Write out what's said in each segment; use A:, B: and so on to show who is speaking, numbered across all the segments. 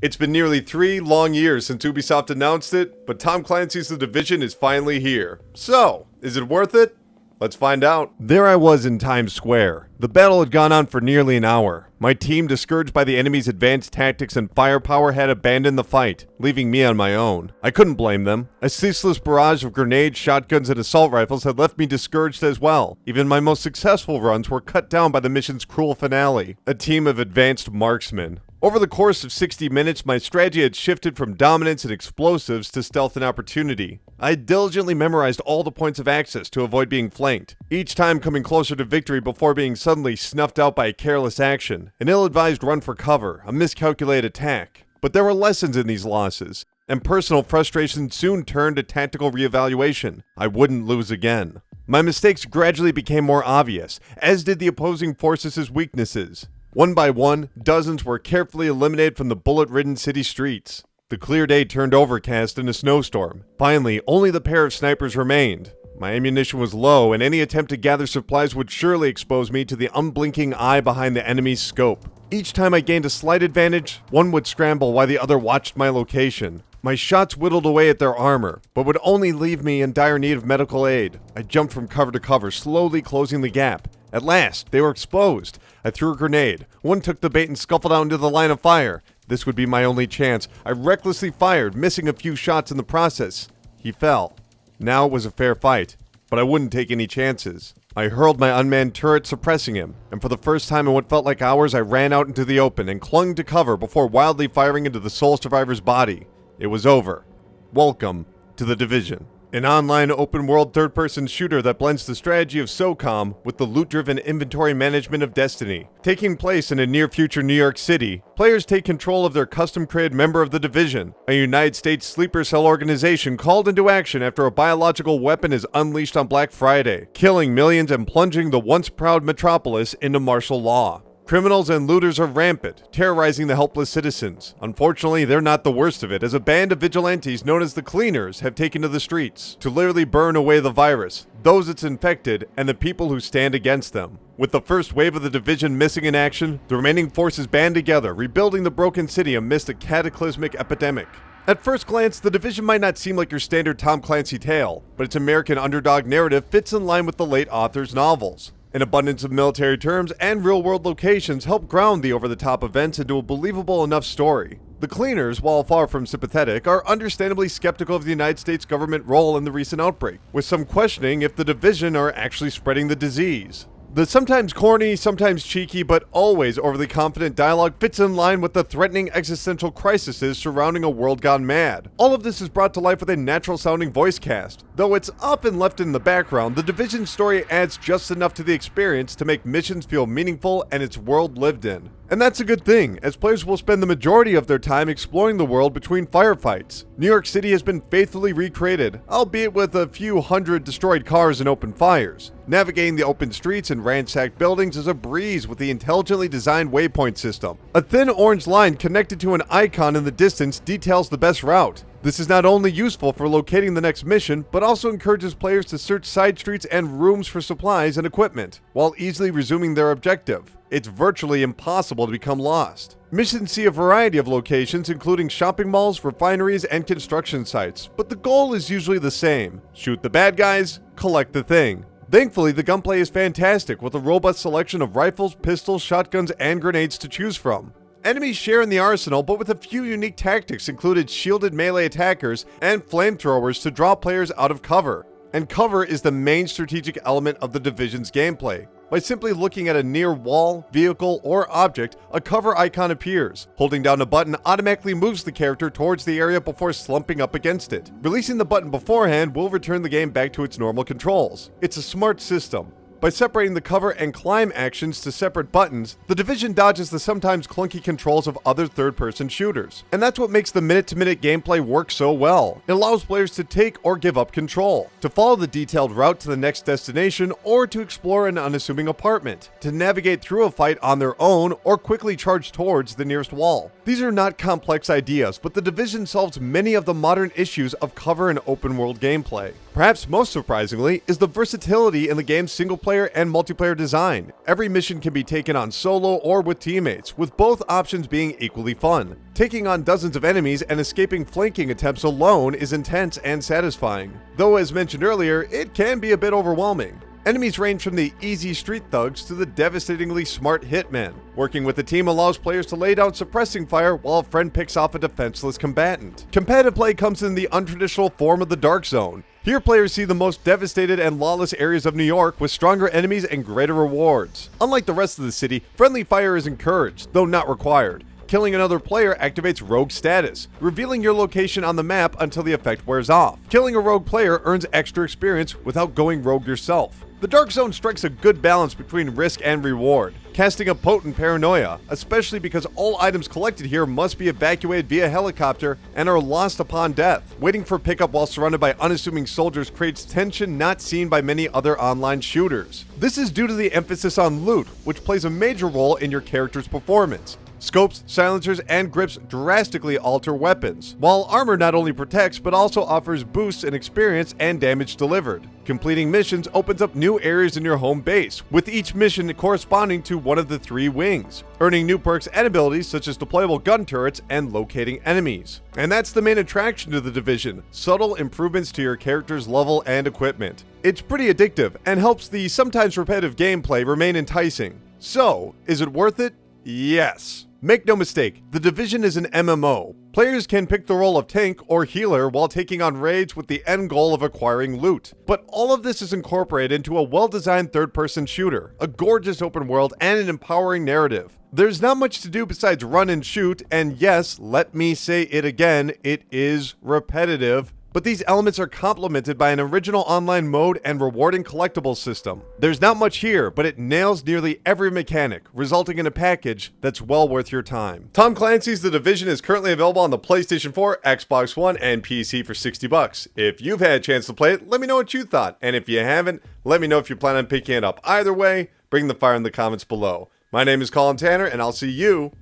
A: It's been nearly 3 long years since Ubisoft announced it, but Tom Clancy's The Division is finally here. So, is it worth it? Let's find out. There I was in Times Square. The battle had gone on for nearly an hour. My team, discouraged by the enemy's advanced tactics and firepower, had abandoned the fight, leaving me on my own. I couldn't blame them. A ceaseless barrage of grenades, shotguns, and assault rifles had left me discouraged as well. Even my most successful runs were cut down by the mission's cruel finale, a team of advanced marksmen. Over the course of 60 minutes, my strategy had shifted from dominance and explosives to stealth and opportunity. I had diligently memorized all the points of access to avoid being flanked, each time coming closer to victory before being suddenly snuffed out by a careless action, an ill-advised run for cover, a miscalculated attack. But there were lessons in these losses, and personal frustration soon turned to tactical reevaluation. I wouldn't lose again. My mistakes gradually became more obvious, as did the opposing forces' weaknesses. One by one, dozens were carefully eliminated from the bullet-ridden city streets. The clear day turned overcast in a snowstorm. Finally, only the pair of snipers remained. My ammunition was low, and any attempt to gather supplies would surely expose me to the unblinking eye behind the enemy's scope. Each time I gained a slight advantage, one would scramble while the other watched my location. My shots whittled away at their armor, but would only leave me in dire need of medical aid. I jumped from cover to cover, slowly closing the gap. At last, they were exposed. I threw a grenade. One took the bait and scuffled out into the line of fire. This would be my only chance. I recklessly fired, missing a few shots in the process. He fell. Now it was a fair fight, but I wouldn't take any chances. I hurled my unmanned turret, suppressing him, and for the first time in what felt like hours, I ran out into the open and clung to cover before wildly firing into the sole survivor's body. It was over. Welcome to The Division. An online open-world third-person shooter that blends the strategy of SOCOM with the loot-driven inventory management of Destiny. Taking place in a near-future New York City, players take control of their custom-created member of the Division, a United States sleeper cell organization called into action after a biological weapon is unleashed on Black Friday, killing millions and plunging the once-proud metropolis into martial law. Criminals and looters are rampant, terrorizing the helpless citizens. Unfortunately, they're not the worst of it, as a band of vigilantes known as the Cleaners have taken to the streets to literally burn away the virus, those it's infected, and the people who stand against them. With the first wave of the Division missing in action, the remaining forces band together, rebuilding the broken city amidst a cataclysmic epidemic. At first glance, The Division might not seem like your standard Tom Clancy tale, but its American underdog narrative fits in line with the late author's novels. An abundance of military terms and real-world locations help ground the over-the-top events into a believable enough story. The Cleaners, while far from sympathetic, are understandably skeptical of the United States government role in the recent outbreak, with some questioning if the Division are actually spreading the disease. The sometimes corny, sometimes cheeky, but always overly confident dialogue fits in line with the threatening existential crises surrounding a world gone mad. All of this is brought to life with a natural-sounding voice cast. Though it's often left in the background, the Division story adds just enough to the experience to make missions feel meaningful and its world lived in. And that's a good thing, as players will spend the majority of their time exploring the world between firefights. New York City has been faithfully recreated, albeit with a few hundred destroyed cars and open fires. Navigating the open streets and ransacked buildings is a breeze with the intelligently designed waypoint system. A thin orange line connected to an icon in the distance details the best route. This is not only useful for locating the next mission, but also encourages players to search side streets and rooms for supplies and equipment, while easily resuming their objective. It's virtually impossible to become lost. Missions see a variety of locations, including shopping malls, refineries, and construction sites, but the goal is usually the same: shoot the bad guys, collect the thing. Thankfully, the gunplay is fantastic, with a robust selection of rifles, pistols, shotguns, and grenades to choose from. Enemies share in the arsenal, but with a few unique tactics included shielded melee attackers and flamethrowers to draw players out of cover. And cover is the main strategic element of the Division's gameplay. By simply looking at a near wall, vehicle, or object, a cover icon appears. Holding down a button automatically moves the character towards the area before slumping up against it. Releasing the button beforehand will return the game back to its normal controls. It's a smart system. By separating the cover and climb actions to separate buttons, the Division dodges the sometimes clunky controls of other third-person shooters. And that's what makes the minute-to-minute gameplay work so well. It allows players to take or give up control, to follow the detailed route to the next destination, or to explore an unassuming apartment, to navigate through a fight on their own, or quickly charge towards the nearest wall. These are not complex ideas, but the Division solves many of the modern issues of cover and open-world gameplay. Perhaps most surprisingly is the versatility in the game's single-player and multiplayer design. Every mission can be taken on solo or with teammates, with both options being equally fun. Taking on dozens of enemies and escaping flanking attempts alone is intense and satisfying, though as mentioned earlier, it can be a bit overwhelming. Enemies range from the easy street thugs to the devastatingly smart hitmen. Working with a team allows players to lay down suppressing fire while a friend picks off a defenseless combatant. Competitive play comes in the untraditional form of the Dark Zone. Here players see the most devastated and lawless areas of New York with stronger enemies and greater rewards. Unlike the rest of the city, friendly fire is encouraged, though not required. Killing another player activates rogue status, revealing your location on the map until the effect wears off. Killing a rogue player earns extra experience without going rogue yourself. The Dark Zone strikes a good balance between risk and reward, casting a potent paranoia, especially because all items collected here must be evacuated via helicopter and are lost upon death. Waiting for pickup while surrounded by unassuming soldiers creates tension not seen by many other online shooters. This is due to the emphasis on loot, which plays a major role in your character's performance. Scopes, silencers, and grips drastically alter weapons, while armor not only protects but also offers boosts in experience and damage delivered. Completing missions opens up new areas in your home base, with each mission corresponding to one of the 3 wings, earning new perks and abilities such as deployable gun turrets and locating enemies. And that's the main attraction to the Division, subtle improvements to your character's level and equipment. It's pretty addictive and helps the sometimes repetitive gameplay remain enticing. So, is it worth it? Yes. Make no mistake, The Division is an MMO. Players can pick the role of tank or healer while taking on raids with the end goal of acquiring loot. But all of this is incorporated into a well-designed third-person shooter, a gorgeous open world, and an empowering narrative. There's not much to do besides run and shoot, and yes, let me say it again, it is repetitive. But these elements are complemented by an original online mode and rewarding collectibles system. There's not much here, but it nails nearly every mechanic, resulting in a package that's well worth your time. Tom Clancy's The Division is currently available on the PlayStation 4, Xbox One, and PC for $60. If you've had a chance to play it, let me know what you thought. And if you haven't, let me know if you plan on picking it up. Either way, bring the fire in the comments below. My name is Colin Tanner, and I'll see you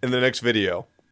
A: in the next video.